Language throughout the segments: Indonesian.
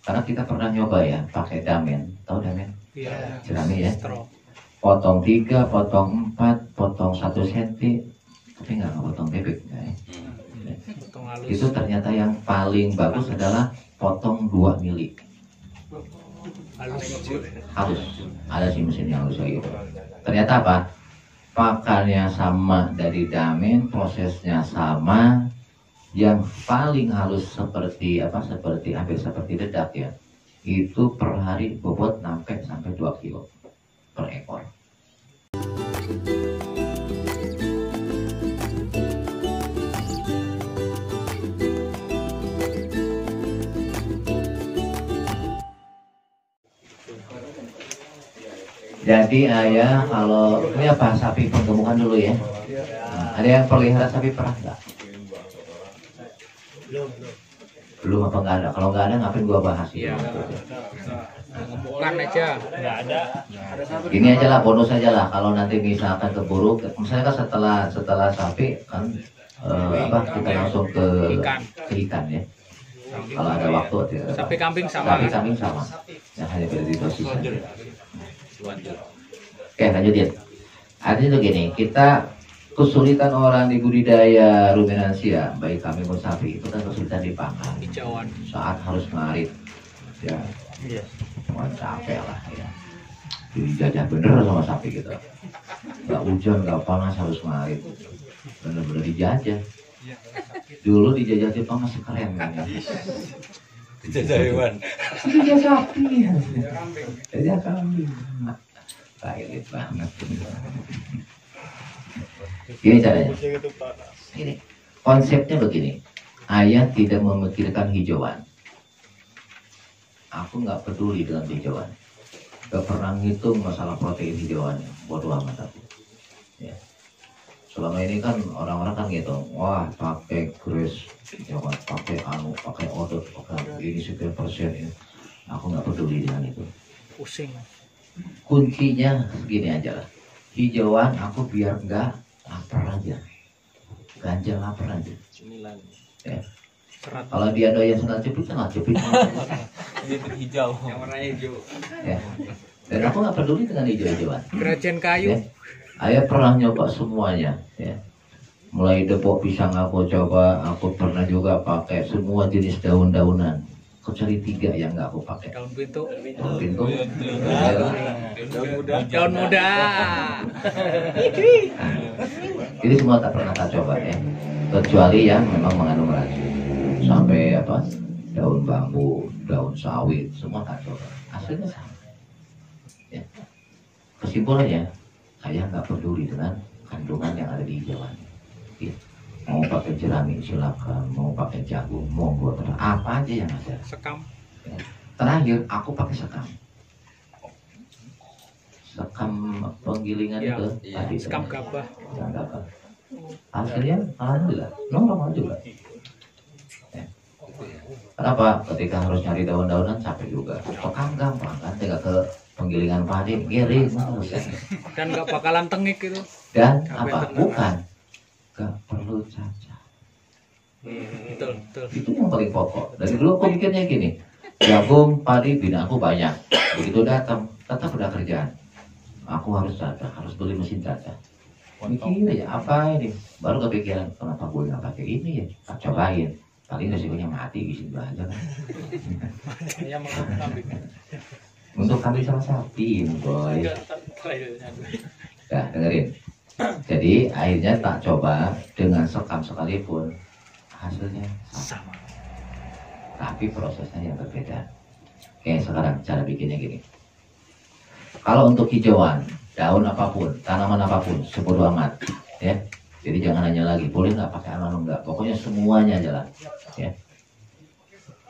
Karena kita pernah nyoba ya pakai damen, tahu damen? Iya. Jerami ya. Straw. Potong 3, potong 4, potong 1 cm, tapi nggak potong bebek. Enggak, ya. Potong halus. Itu ternyata yang paling bagus adalah potong 2 mili. Halus. Halus. Ada sih mesin yang halus kayak gitu. Ternyata apa? Pakannya sama dari damen, prosesnya sama. Yang paling halus seperti apa? Seperti hampir seperti dedak ya. Itu per hari bobot sampai 2 kilo per ekor. Jadi ayah kalau ini apa sapi penggemukan dulu ya. Nah, ada yang pelihara sapi perah nggak? Belum apa nggak ada? Kalau nggak ada ngapain gua bahas itu? Iya. Bukan aja. Nggak ada. Ini aja lah bonus aja lah kalau nanti misalkan keburu, misalnya kan setelah sapi kan kita langsung ke ikan ya. Kalau ada waktu Sapi kambing sama. Sapi kambing sama. Yang hanya beda di dosis saja. Oke lanjutin. Artinya itu gini, kita kesulitan orang di budidaya ruminansia baik kambing maupun sapi itu kan kesulitan di pakan. Hijauan. Saat harus ngarit ya. Iya. Wah capek lah ya. Dijajah bener sama sapi gitu. Gak hujan, gak panas harus ngarit. Bener-bener dijajah. Dulu dijajah Jepang masih keren kan ya. Dijajah hewan. Dijajah sapi. Dijajah kambing. Kailit banget. Gini caranya. Ini konsepnya begini. Ayah tidak memikirkan hijauan. Aku nggak peduli dengan hijauan. Gak pernah ngitung masalah protein hijauannya. Bodoh amat aku. Ya. Selama ini kan orang-orang kan gitu. Wah pakai grass, ya kan, pakai pakai odot, pakai ini sekian persen ini. Aku nggak peduli dengan itu. Pusing. Kuncinya segini aja lah. Hijauan aku biar nggak lapar aja. Ganjal lapar aja. Ya. Kalau dia doyan sengal cepit. Itu hijau. Yang warnanya hijau. Ya. Dan aku nggak peduli dengan hijau-hijauan. Kerajinan kayu. Ya. Ayah pernah nyoba semuanya. Ya. Mulai depok pisang aku coba, aku pernah juga pakai semua jenis daun-daunan. Aku cari 3 yang nggak aku pakai. Daun pintu. Daun pintu. Daun muda. Ini semua tak pernah tak coba ya. Kecuali yang memang mengandung racun. Sampai apa? Daun bambu, daun sawit, semua tak coba. Hasilnya sama. Ya. Kesimpulannya, saya nggak peduli dengan kandungan yang ada di hijauan. Ya. Mau pakai jerami silakan, mau pakai jagung, monggo, apa aja yang ada. Sekam. Ya. Terakhir aku pakai sekam. Sekam penggilingan Ya, itu iya. tadi. Sekam gabah. Sekam gabah. Hasilnya alhamdulillah normal juga. Ya. Kenapa? Ketika harus nyari daun-daunan capek juga. Sekam gampang kan, tinggal ke penggilingan padi, giring terus ya. Dan nggak bakalan tengik itu. Dan Capek apa? bener. Bukan. Gak perlu caca. Betul, betul. Itu yang paling pokok. Dari dulu aku mikirnya gini, jagung, padi, bina aku banyak. Begitu datang, tetap udah kerjaan. Aku harus caca, harus beli mesin caca. Mikir ya apa ini? Baru kepikiran, kenapa gue nggak pakai ini ya? Tak cobain. Paling resikonya mati di situ aja kan. Saya mau kambing. Untuk kambing sama sapi, boy. Nah, dengerin. Jadi akhirnya tak coba dengan sekam sekalipun hasilnya sama. Tapi prosesnya yang berbeda. Oke, sekarang cara bikinnya gini. Kalau untuk hijauan, daun apapun, tanaman apapun, sebodoh amat, ya. Jadi jangan nanya lagi, boleh nggak pakai aluminium nggak? Pokoknya semuanya jalan, ya.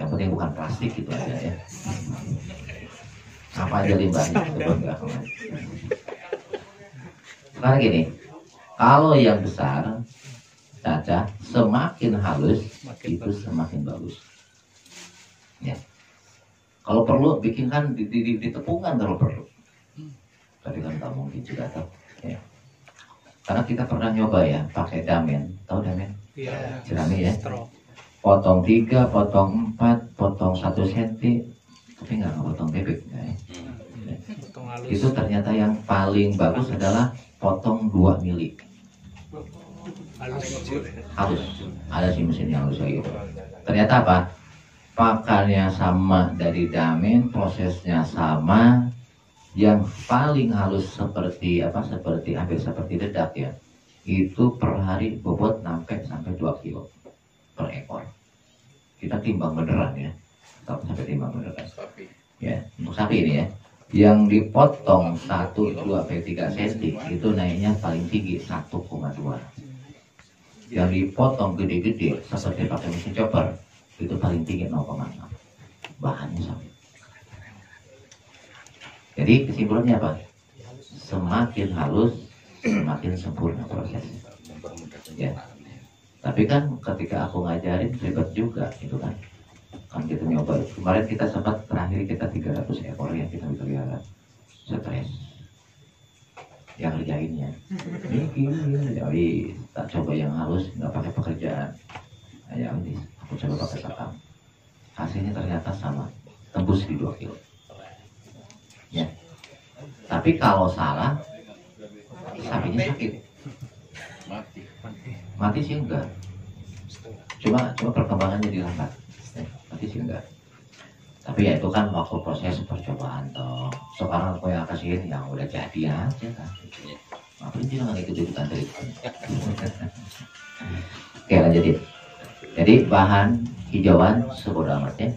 Yang penting bukan plastik gitu aja ya. Apa aja limbahnya, coba nggak. Sekarang gini, kalau yang besar, caca, semakin halus itu semakin bagus. Ya. Kalau perlu bikinkan di tepungan kalau perlu. Tapi kan nggak mungkin juga tahu. Ya. Karena kita pernah nyoba ya pakai damen, tahu damen? Iya. Jerami ya. Straw. Potong 3, potong 4, potong 1 cm, potong bebek ya. Potong halus. Itu ternyata yang paling bagus adalah potong 2 mili Halus. halus. Ada sih mesin yang halus kayak gitu. Ternyata apa? Pakannya sama dari damen, prosesnya sama. Yang paling halus seperti apa? Seperti hampir seperti dedak ya. Itu per hari bobot sampai 2 kilo per ekor. Kita timbang beneran ya. Sampai timbang beneran. Ya, untuk sapi ini ya. Yang dipotong 1, 2, 3 cm itu naiknya paling tinggi 1,2. Yang dipotong gede-gede seperti pakai mesin chopper itu paling tinggi 0,6. Bahannya sama. Jadi kesimpulannya apa? Semakin halus, semakin sempurna prosesnya. Ya. Tapi kan ketika aku ngajarin ribet juga gitu kan. Kan kita nyoba. Kemarin kita sempat terakhir kita 300 ekor yang kita pelihara. Stres. Yang ngerjainnya. Ini jadi tak coba yang halus, nggak pakai pekerjaan. Nah, ya ini aku coba pakai sekam. Hasilnya ternyata sama, tembus di 2 kilo. Ya. Tapi kalau salah, sapinya sakit. Mati sih enggak. Cuma perkembangannya dilambat. Mati sih enggak. Tapi ya itu kan waktu proses percobaan toh. Sekarang aku yang kasihin yang udah jadi aja kan. Ngapain sih nggak ikut-ikutan dari itu? Oke lanjutin. Jadi bahan hijauan sebodo amat ya.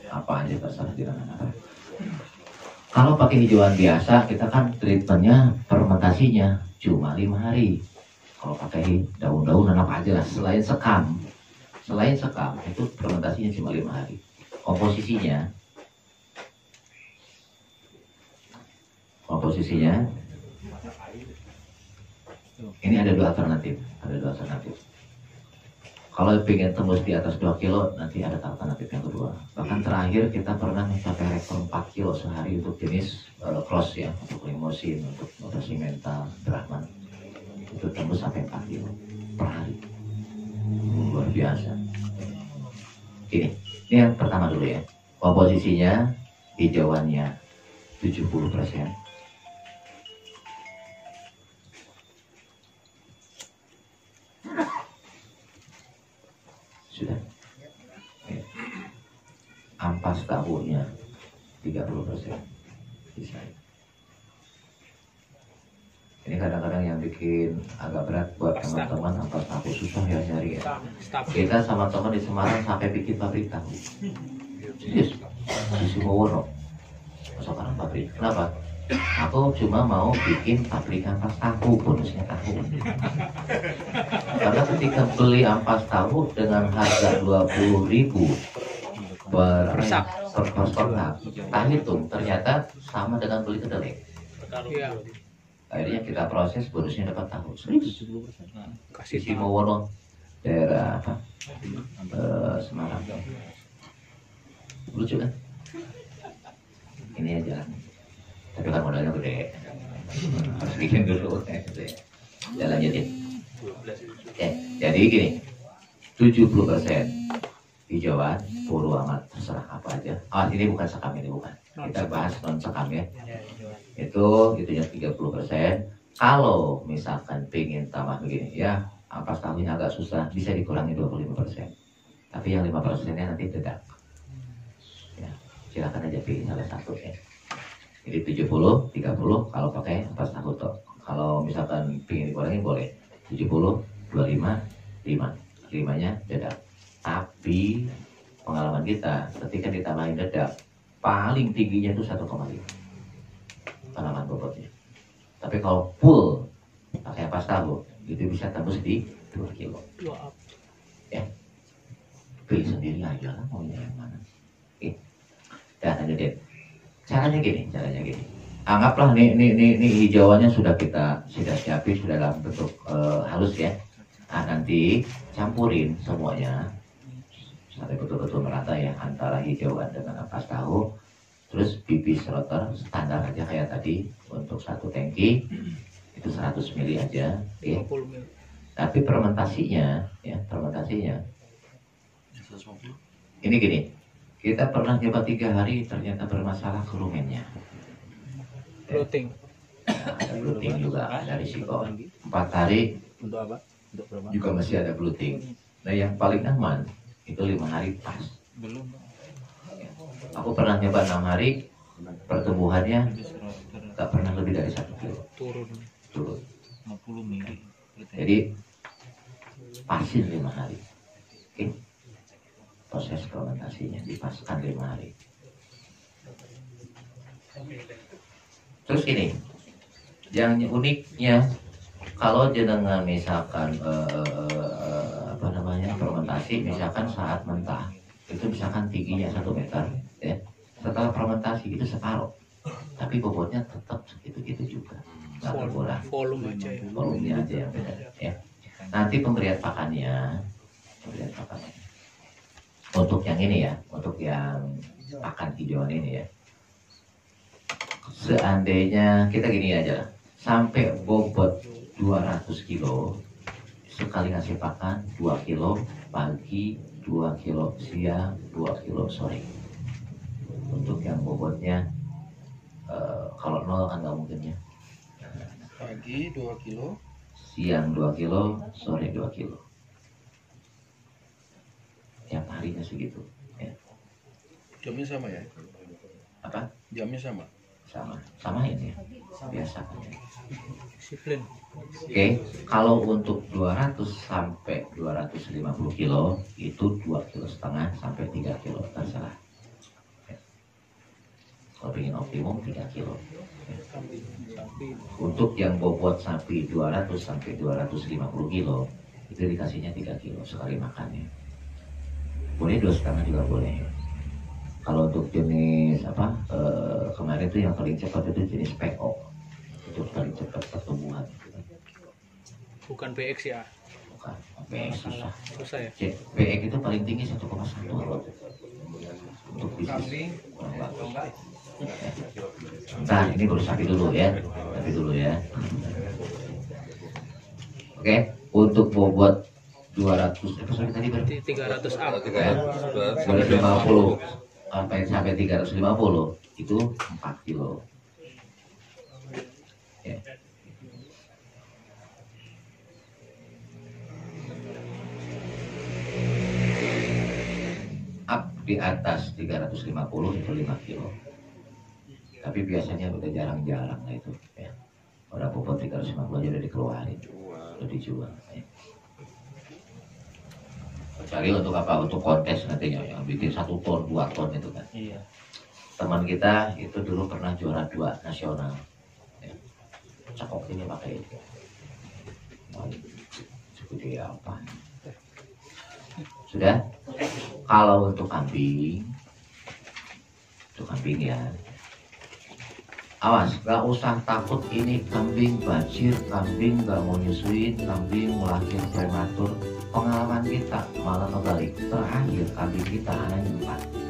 Apa aja terserah di mana. Kalau pakai hijauan biasa, kita kan treatmentnya, fermentasinya cuma 5 hari. Kalau pakai daun-daunan apa aja lah, selain sekam itu fermentasinya cuma 5 hari. Komposisinya, ini ada dua alternatif. Kalau ingin tembus di atas 2 kilo, nanti ada alternatif yang kedua. Bahkan terakhir kita pernah mencapai rekor 4 kilo sehari untuk jenis cross ya, untuk limosin, untuk motor Brahman. Itu tembus sampai 4 kilo per hari. Luar biasa. Ini yang pertama dulu ya. Komposisinya, hijauannya 70%. Sudah ya. Ampas tahunya 30% bisa. Ini kadang-kadang yang bikin agak berat buat teman-teman ampas tahu, susah ya nyari ya. Kita sama teman di Semarang sampai bikin pabrik tahu. Serius di Sumowono. Sekarang pabrik. Kenapa? Aku cuma mau bikin pabrik ampas tahu, bonusnya tahu. Karena ketika beli ampas tahu dengan harga 20.000 per kotak, tak hitung ternyata sama dengan beli kedelai. Akhirnya kita proses, bonusnya dapat tahu. Serius. Kasih Simowono, daerah apa? Semarang. Lucu kan? Ini aja. Tapi kan modalnya gede. Harus bikin dulu. Jalan jadi. Jadi gini, 70% hijauan, bodo amat, terserah apa aja. Ini bukan sekam, ini bukan. Kita bahas non sekam ya. Itu ya 30%. Kalau misalkan pengen tambah begini ya, ampas tahunya agak susah, bisa dikurangi 25%. Tapi yang 5%-nya nanti dedak. Ya, silakan aja pilih salah satu ya. Jadi 70, 30 kalau pakai ampas tahu toh. Kalau misalkan pengen dikurangi boleh 70, 25, 5. 5-nya dedak. Tapi pengalaman kita ketika ditambahin dedak paling tingginya itu 1,5 tanaman bobotnya. Tapi kalau full pakai ampas tahu itu bisa tembus di 2 kilo. Ya, pilih sendiri aja lah maunya yang mana. Dan lanjutin. Caranya gini. Anggaplah nih hijauannya sudah kita siapin, sudah dalam bentuk halus ya. Nah, nanti campurin semuanya sampai betul-betul merata ya antara hijauan dengan ampas tahu. Terus pipis rotor standar aja kayak tadi untuk 1 tangki itu 100 mili aja. Okay. Tapi fermentasinya ini gini. Kita pernah nyoba 3 hari ternyata bermasalah kerumennya. Floating. Ada bloating juga, ada risiko. 4 hari Untuk apa? Untuk berapa? juga masih ada bloating. Nah yang paling aman itu 5 hari pas. Belum. Aku pernah nyoba 6 hari, pertumbuhannya tak pernah lebih dari 1 kilo. Turun. Turun. 50 mili. Jadi pasin 5 hari. Oke. Proses fermentasinya dipaskan 5 hari. Terus ini, yang uniknya kalau jenengan misalkan apa namanya fermentasi, misalkan saat mentah itu misalkan tingginya 1 meter, ya. Setelah fermentasi itu separuh, tapi bobotnya tetap segitu-gitu juga, nggak berkurang. Volume aja ya. Volumenya aja yang beda, ya. Nanti pemberian pakannya, untuk yang ini ya, untuk yang pakan hijauan ini ya. Seandainya kita gini aja, sampai bobot 200 kilo, sekali ngasih pakan 2 kilo pagi, 2 kilo siang, 2 kilo sore. Untuk yang bobotnya, kalau 0 kan nggak mungkin ya. Pagi 2 kilo. Siang 2 kilo, sore 2 kilo. Tiap harinya segitu. Ya. Jamnya sama ya? Apa? Jamnya sama. Samain ya, biasa. Disiplin. Oke, kalau untuk 200 sampai 250 kilo itu 2,5 kilo sampai 3 kilo terserah. Ya. Kalau ingin optimum 3 kilo. Ya. Untuk yang bobot sapi 200 sampai 250 kilo itu dikasihnya 3 kilo sekali makannya. Boleh 2,5 juga boleh. Kalau untuk jenis apa kemarin itu yang paling cepat itu jenis PO, itu paling cepat pertumbuhan. Bukan PX ya. Bukan PX susah. Susah ya. PX itu paling tinggi 1,1 untuk bisnis kurang bagus. Nah ini baru sapi dulu ya, Oke, untuk bobot 200 apa sorry tadi berarti 300 up. ya, 250 sampai 350 itu 4 kilo. Ya. Up di atas 350 itu 5 kilo. Tapi biasanya udah jarang-jarang lah itu ya. Orang bobot 350 aja udah dikeluarin, udah dijual. Ya. Kecuali untuk apa? Untuk kontes nantinya yang bikin 1 ton, 2 ton itu kan. Iya. Teman kita itu dulu pernah juara 2 nasional. Ya. Cakok ini pakai itu. Segede apa? Sudah? Kalau untuk kambing ya. Awas, gak usah takut ini kambing banjir, kambing gak mau nyusuin, kambing melahir prematur. Pengalaman kita malah kebalik. Terakhir kambing kita anaknya 4.